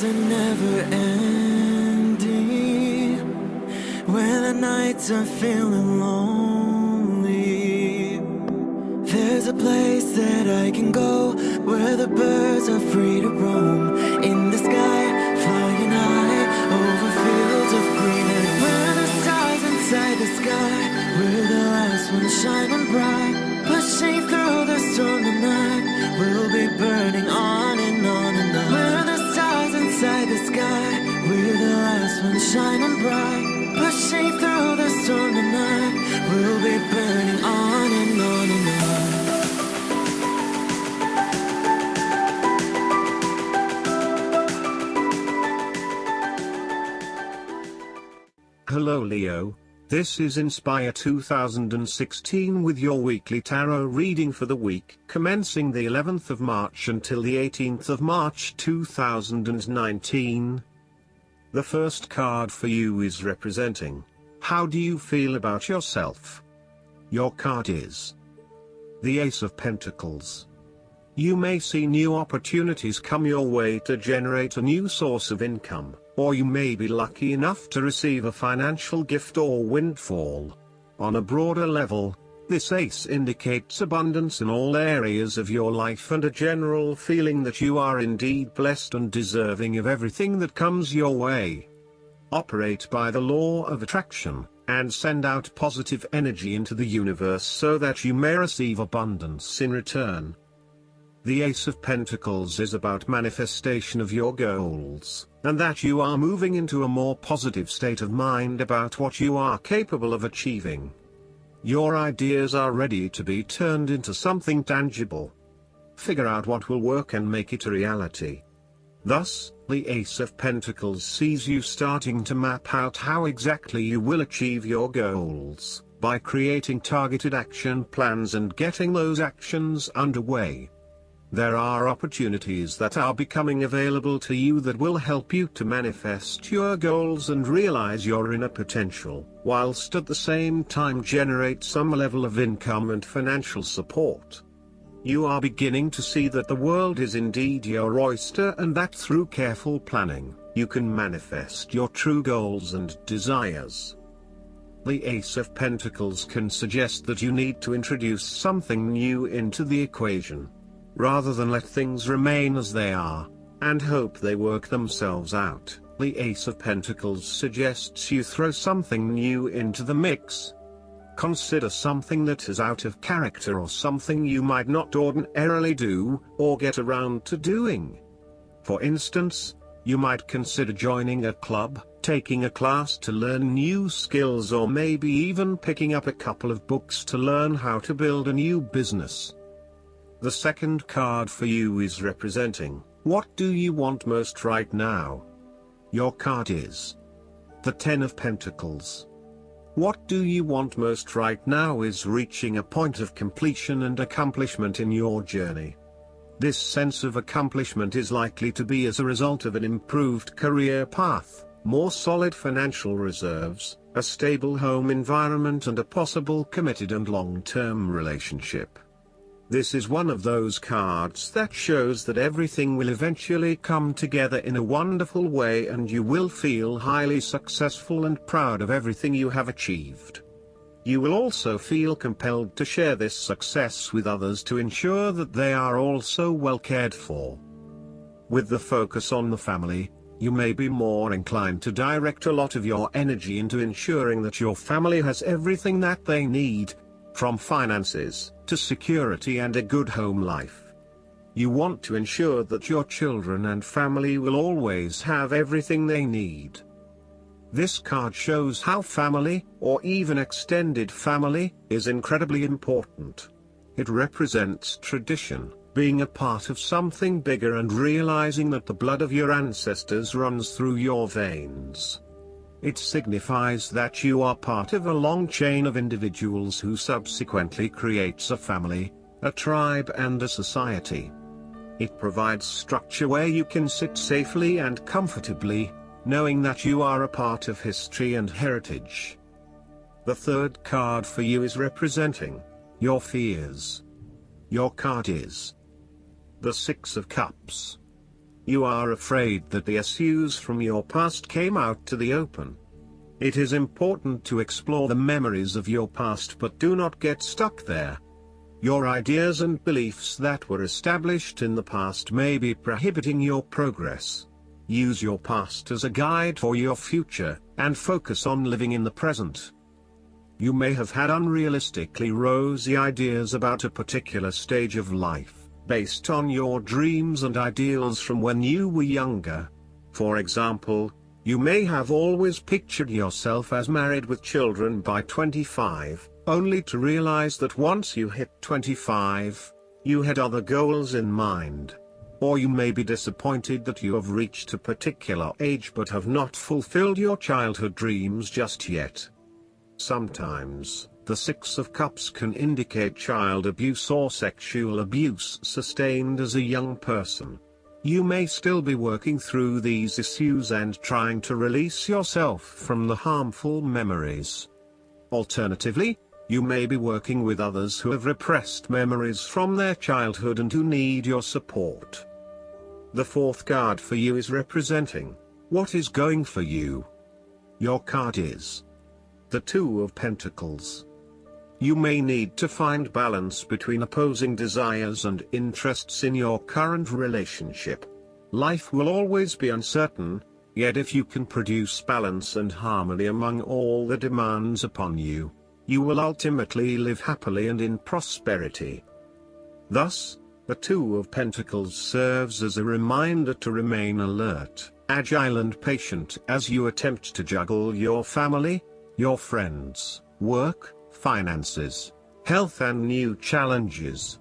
days are never ending, when the nights are feeling lonely. There's a place that I can go, where the birds are free to roam, in the sky, flying high, over fields of greenery. Where the stars inside the sky, we're the last ones shining bright, pushing through the storm tonight. We'll be burning on and on and on. We're the stars inside the sky, we're the last ones shining bright, pushing through the storm tonight. We'll be burning on and on and on. Hello Leo, this is Inspire 2016 with your weekly tarot reading for the week commencing the 11th of March until the 18th of March 2019. The first card for you is representing, how do you feel about yourself? Your card is the Ace of Pentacles. You may see new opportunities come your way to generate a new source of income, or you may be lucky enough to receive a financial gift or windfall. On a broader level, this ace indicates abundance in all areas of your life and a general feeling that you are indeed blessed and deserving of everything that comes your way. Operate by the law of attraction, and send out positive energy into the universe so that you may receive abundance in return. The Ace of Pentacles is about manifestation of your goals, and that you are moving into a more positive state of mind about what you are capable of achieving. Your ideas are ready to be turned into something tangible. Figure out what will work and make it a reality. Thus, the Ace of Pentacles sees you starting to map out how exactly you will achieve your goals, by creating targeted action plans and getting those actions underway. There are opportunities that are becoming available to you that will help you to manifest your goals and realize your inner potential, whilst at the same time generate some level of income and financial support. You are beginning to see that the world is indeed your oyster and that through careful planning, you can manifest your true goals and desires. The Ace of Pentacles can suggest that you need to introduce something new into the equation, rather than let things remain as they are, and hope they work themselves out. The Ace of Pentacles suggests you throw something new into the mix. Consider something that is out of character or something you might not ordinarily do, or get around to doing. For instance, you might consider joining a club, taking a class to learn new skills, or maybe even picking up a couple of books to learn how to build a new business. The second card for you is representing, what do you want most right now? Your card is the Ten of Pentacles. What do you want most right now is reaching a point of completion and accomplishment in your journey. This sense of accomplishment is likely to be as a result of an improved career path, more solid financial reserves, a stable home environment, and a possible committed and long-term relationship. This is one of those cards that shows that everything will eventually come together in a wonderful way and you will feel highly successful and proud of everything you have achieved. You will also feel compelled to share this success with others to ensure that they are also well cared for. With the focus on the family, you may be more inclined to direct a lot of your energy into ensuring that your family has everything that they need, from finances to security and a good home life. You want to ensure that your children and family will always have everything they need. This card shows how family, or even extended family, is incredibly important. It represents tradition, being a part of something bigger and realizing that the blood of your ancestors runs through your veins. It signifies that you are part of a long chain of individuals who subsequently creates a family, a tribe, and a society. It provides structure where you can sit safely and comfortably, knowing that you are a part of history and heritage. The third card for you is representing your fears. Your card is the Six of Cups. You are afraid that the issues from your past came out to the open. It is important to explore the memories of your past, but do not get stuck there. Your ideas and beliefs that were established in the past may be prohibiting your progress. Use your past as a guide for your future, and focus on living in the present. You may have had unrealistically rosy ideas about a particular stage of life, based on your dreams and ideals from when you were younger. For example, you may have always pictured yourself as married with children by 25, only to realize that once you hit 25, you had other goals in mind. Or you may be disappointed that you have reached a particular age but have not fulfilled your childhood dreams just yet. Sometimes, the Six of Cups can indicate child abuse or sexual abuse sustained as a young person. You may still be working through these issues and trying to release yourself from the harmful memories. Alternatively, you may be working with others who have repressed memories from their childhood and who need your support. The fourth card for you is representing what is going for you. Your card is the Two of Pentacles. You may need to find balance between opposing desires and interests in your current relationship. Life will always be uncertain, yet if you can produce balance and harmony among all the demands upon you, you will ultimately live happily and in prosperity. Thus, the Two of Pentacles serves as a reminder to remain alert, agile and patient as you attempt to juggle your family, your friends, work, finances, health and new challenges.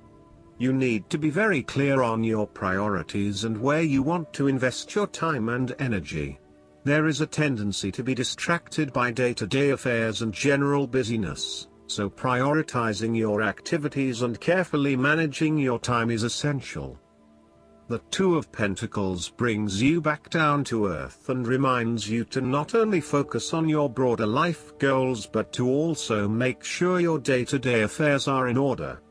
You need to be very clear on your priorities and where you want to invest your time and energy. There is a tendency to be distracted by day-to-day affairs and general busyness, so prioritizing your activities and carefully managing your time is essential. The Two of Pentacles brings you back down to earth and reminds you to not only focus on your broader life goals but to also make sure your day-to-day affairs are in order.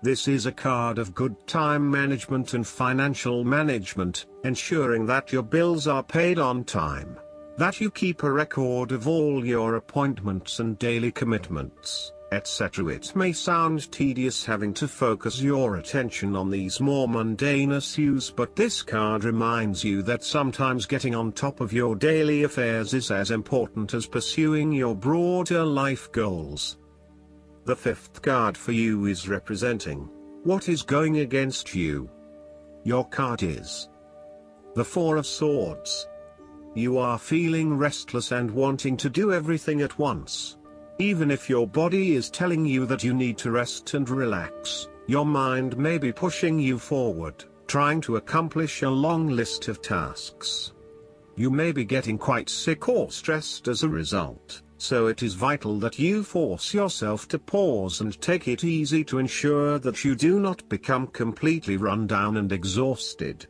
This is a card of good time management and financial management, ensuring that your bills are paid on time, that you keep a record of all your appointments and daily commitments, etc. It may sound tedious having to focus your attention on these more mundane issues, but this card reminds you that sometimes getting on top of your daily affairs is as important as pursuing your broader life goals. The fifth card for you is representing what is going against you. Your card is the Four of Swords. You are feeling restless and wanting to do everything at once. Even if your body is telling you that you need to rest and relax, your mind may be pushing you forward, trying to accomplish a long list of tasks. You may be getting quite sick or stressed as a result, so it is vital that you force yourself to pause and take it easy to ensure that you do not become completely run down and exhausted.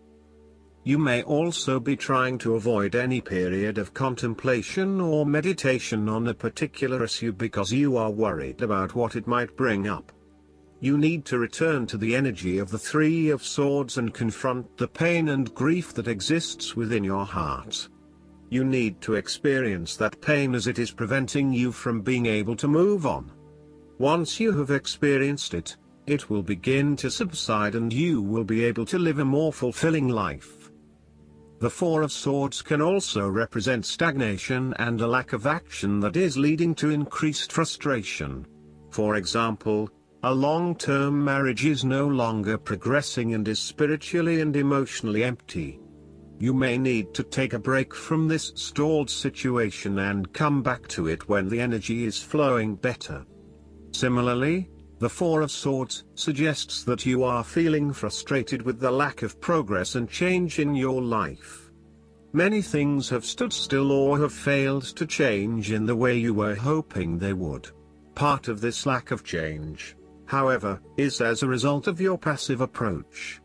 You may also be trying to avoid any period of contemplation or meditation on a particular issue because you are worried about what it might bring up. You need to return to the energy of the Three of Swords and confront the pain and grief that exists within your heart. You need to experience that pain as it is preventing you from being able to move on. Once you have experienced it, it will begin to subside and you will be able to live a more fulfilling life. The Four of Swords can also represent stagnation and a lack of action that is leading to increased frustration. For example, a long-term marriage is no longer progressing and is spiritually and emotionally empty. You may need to take a break from this stalled situation and come back to it when the energy is flowing better. Similarly, the Four of Swords suggests that you are feeling frustrated with the lack of progress and change in your life. Many things have stood still or have failed to change in the way you were hoping they would. Part of this lack of change, however, is as a result of your passive approach.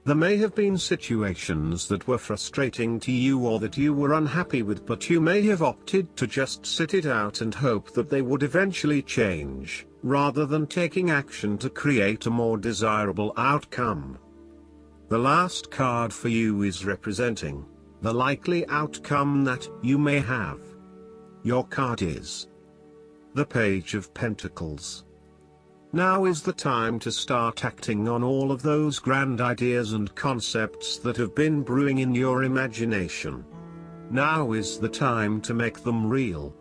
There may have been situations that were frustrating to you or that you were unhappy with, but you may have opted to just sit it out and hope that they would eventually change, rather than taking action to create a more desirable outcome. The last card for you is representing the likely outcome that you may have. Your card is the Page of Pentacles. Now is the time to start acting on all of those grand ideas and concepts that have been brewing in your imagination. Now is the time to make them real.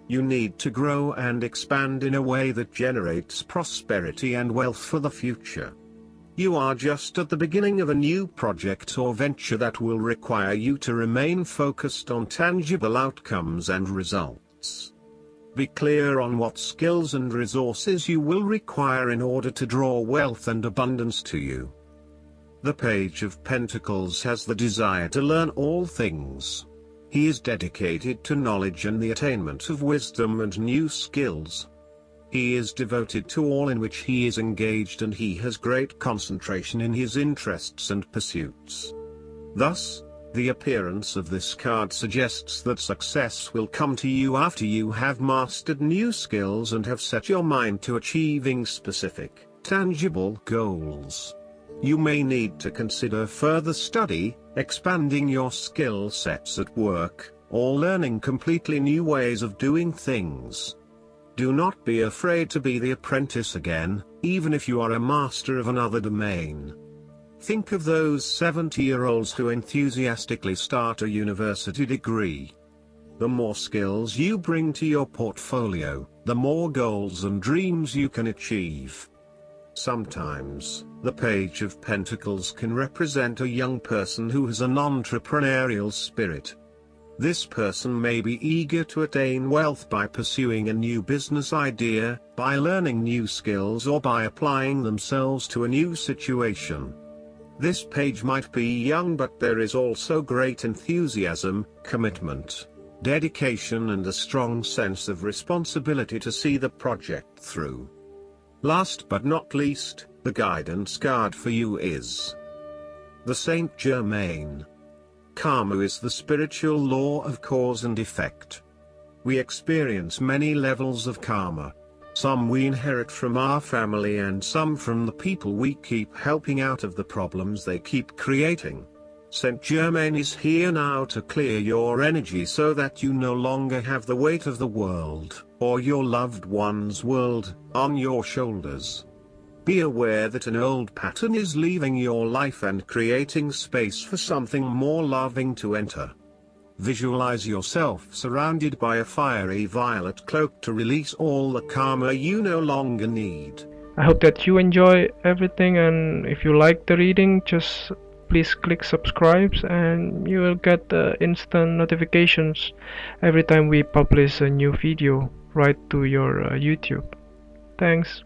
You need to grow and expand in a way that generates prosperity and wealth for the future. You are just at the beginning of a new project or venture that will require you to remain focused on tangible outcomes and results. Be clear on what skills and resources you will require in order to draw wealth and abundance to you. The Page of Pentacles has the desire to learn all things. He is dedicated to knowledge and the attainment of wisdom and new skills. He is devoted to all in which he is engaged, and he has great concentration in his interests and pursuits. Thus, the appearance of this card suggests that success will come to you after you have mastered new skills and have set your mind to achieving specific, tangible goals. You may need to consider further study, expanding your skill sets at work, or learning completely new ways of doing things. Do not be afraid to be the apprentice again, even if you are a master of another domain. Think of those 70-year-olds who enthusiastically start a university degree. The more skills you bring to your portfolio, the more goals and dreams you can achieve. Sometimes, the Page of Pentacles can represent a young person who has an entrepreneurial spirit. This person may be eager to attain wealth by pursuing a new business idea, by learning new skills, or by applying themselves to a new situation. This page might be young, but there is also great enthusiasm, commitment, dedication, and a strong sense of responsibility to see the project through. Last but not least, the guidance card for you is the Saint Germain. Karma is the spiritual law of cause and effect. We experience many levels of karma. Some we inherit from our family, and some from the people we keep helping out of the problems they keep creating. Saint Germain is here now to clear your energy so that you no longer have the weight of the world, or your loved one's world, on your shoulders. Be aware that an old pattern is leaving your life and creating space for something more loving to enter. Visualize yourself surrounded by a fiery violet cloak to release all the karma you no longer need. I hope that you enjoy everything, and if you like the reading, just please click subscribe and you will get the instant notifications every time we publish a new video right to your YouTube. Thanks.